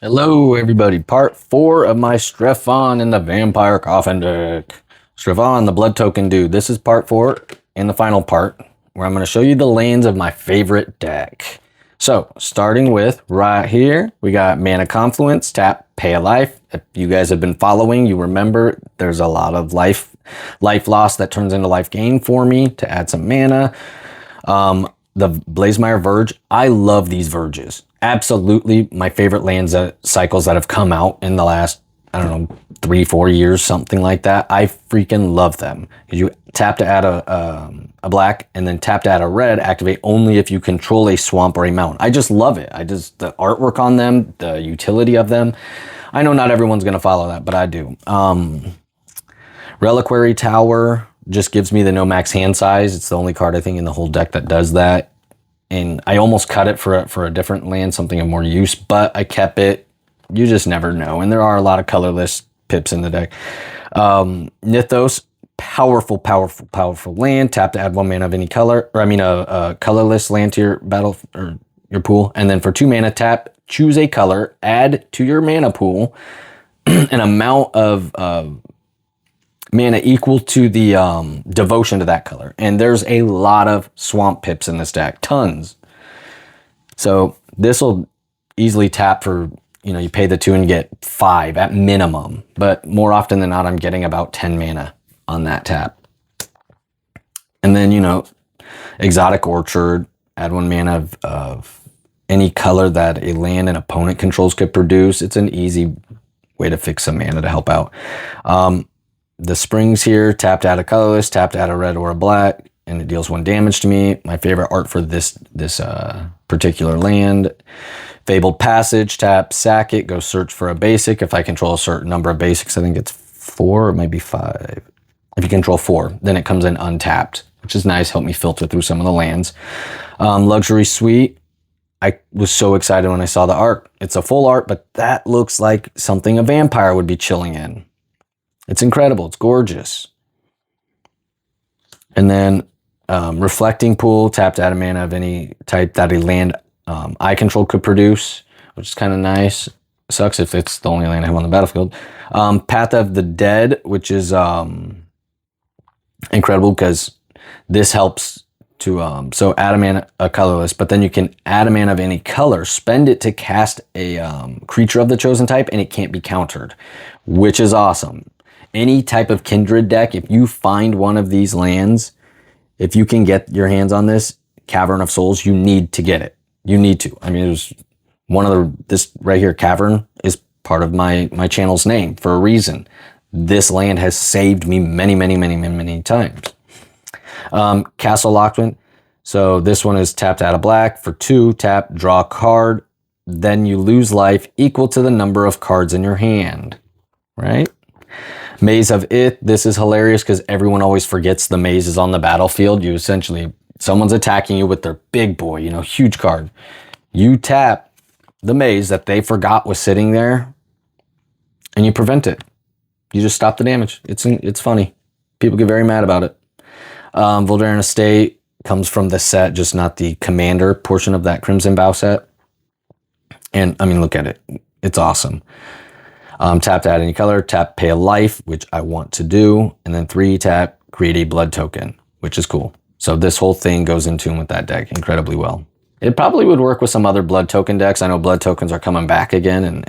Hello, everybody. Part 4 of my Strefan and the Vampire Coffin deck. Strefan, the blood token dude. This is part 4 and the final part where I'm going to show you the lanes of my favorite deck. So, starting with right here, we got Mana Confluence, tap, pay a life. If you guys have been following, you remember there's a lot of life loss that turns into life gain for me to add some mana. The Blazemire Verge, I love these Verges. Absolutely my favorite lands cycles that have come out in the last, I don't know, 3-4 years, something like that. I freaking love them. You tap to add a black and then tap to add a red, activate only if you control a swamp or a mountain. I just love it. The artwork on them, the utility of them. I know not everyone's going to follow that, but I do. Reliquary Tower just gives me the no max hand size. It's the only card I think in the whole deck that does that. And I almost cut it for a different land, something of more use, but I kept it. You just never know. And there are a lot of colorless pips in the deck. Nithos, powerful land. Tap to add 1 mana of any color, or a colorless land to your battle or your pool. And then for 2 mana, tap, choose a color, add to your mana pool an amount of mana equal to the devotion to that color. And there's a lot of swamp pips in this deck, tons. So this will easily tap for, you pay the 2 and get 5 at minimum. But more often than not, I'm getting about 10 mana on that tap. And then, Exotic Orchard, add 1 mana of any color that a land an opponent controls could produce. It's an easy way to fix some mana to help out. The springs here, tap to add a colorless, tap to add a red or a black, and it deals 1 damage to me. My favorite art for this particular land. Fabled Passage, tap, sack it, go search for a basic. If I control a certain number of basics, I think it's 4 or maybe 5. If you control 4, then it comes in untapped, which is nice. Help me filter through some of the lands. Luxury Suite. I was so excited when I saw the art. It's a full art, but that looks like something a vampire would be chilling in. It's incredible. It's gorgeous. And then Reflecting Pool, tap to add a mana of any type that a land I control could produce, which is kind of nice. Sucks if it's the only land I have on the battlefield. Path of the Dead, which is incredible because this helps to so add a mana, a colorless, but then you can add a mana of any color, spend it to cast a creature of the chosen type, and it can't be countered, which is awesome. Any type of kindred deck, if you find one of these lands, if you can get your hands on this Cavern of Souls, you need to get it. You need to. I mean, it was one of this right here, Cavern, is part of my channel's name for a reason. This land has saved me many times. Castle Lockwind. So this one is tap to add a black. For 2, tap, draw a card. Then you lose life equal to the number of cards in your hand. Right? Maze of Ith. This is hilarious because everyone always forgets the maze is on the battlefield. You essentially, someone's attacking you with their big boy, huge card. You tap the maze that they forgot was sitting there and you prevent it. You just stop the damage. It's funny. People get very mad about it. Voldaren Estate comes from the set, just not the commander portion of that Crimson Bow set. And I mean, look at it. It's awesome. Tap to add any color, tap, pay a life, which I want to do. And then 3, tap, create a blood token, which is cool. So this whole thing goes in tune with that deck incredibly well. It probably would work with some other blood token decks. I know blood tokens are coming back again, and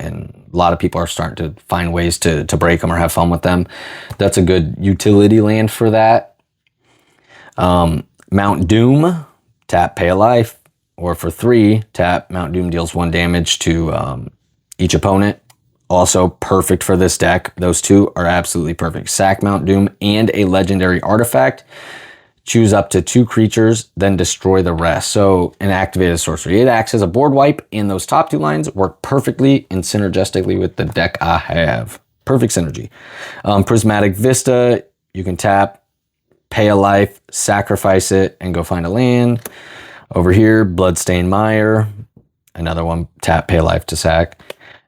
a lot of people are starting to find ways to break them or have fun with them. That's a good utility land for that. Mount Doom, tap, pay a life, or for 3, tap, Mount Doom deals 1 damage to each opponent. Also perfect for this deck. Those 2 are absolutely perfect. Sack Mount Doom and a legendary artifact. Choose up to 2 creatures, then destroy the rest. So an activated sorcery. It acts as a board wipe, and those top 2 lines work perfectly and synergistically with the deck I have. Perfect synergy. Prismatic Vista, you can tap, pay a life, sacrifice it, and go find a land. Over here, Bloodstained Mire. Another one, tap, pay a life to sack.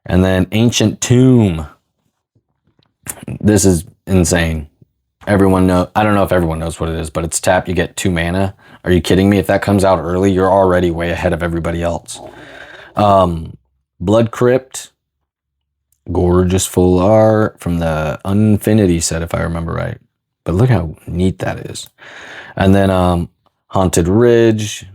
And then Ancient Tomb. This is insane. Everyone know. I don't know if everyone knows what it is, but it's tap, you get 2 mana. Are you kidding me? If that comes out early, you're already way ahead of everybody else. Blood Crypt. Gorgeous full art from the Infinity set, if I remember right. But look how neat that is. And then Haunted Ridge.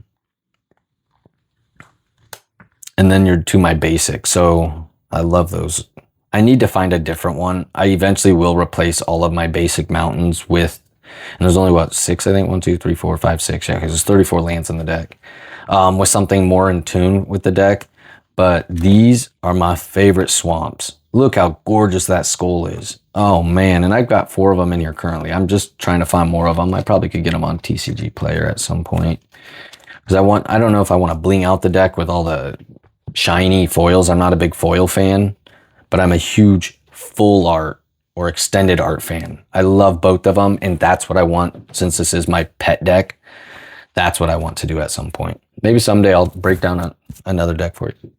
And then you're to my basic. So I love those. I need to find a different one. I eventually will replace all of my basic mountains with, and there's only what, 6, I think? 1, 2, 3, 4, 5, 6. Yeah, because there's 34 lands in the deck. With something more in tune with the deck. But these are my favorite swamps. Look how gorgeous that skull is. Oh man, and I've got 4 of them in here currently. I'm just trying to find more of them. I probably could get them on TCG Player at some point. Because I don't know if I want to bling out the deck with all the shiny foils. I'm not a big foil fan, but I'm a huge full art or extended art fan. I love both of them, and that's what I want since this is my pet deck. That's what I want to do at some point. Maybe someday I'll break down another deck for you.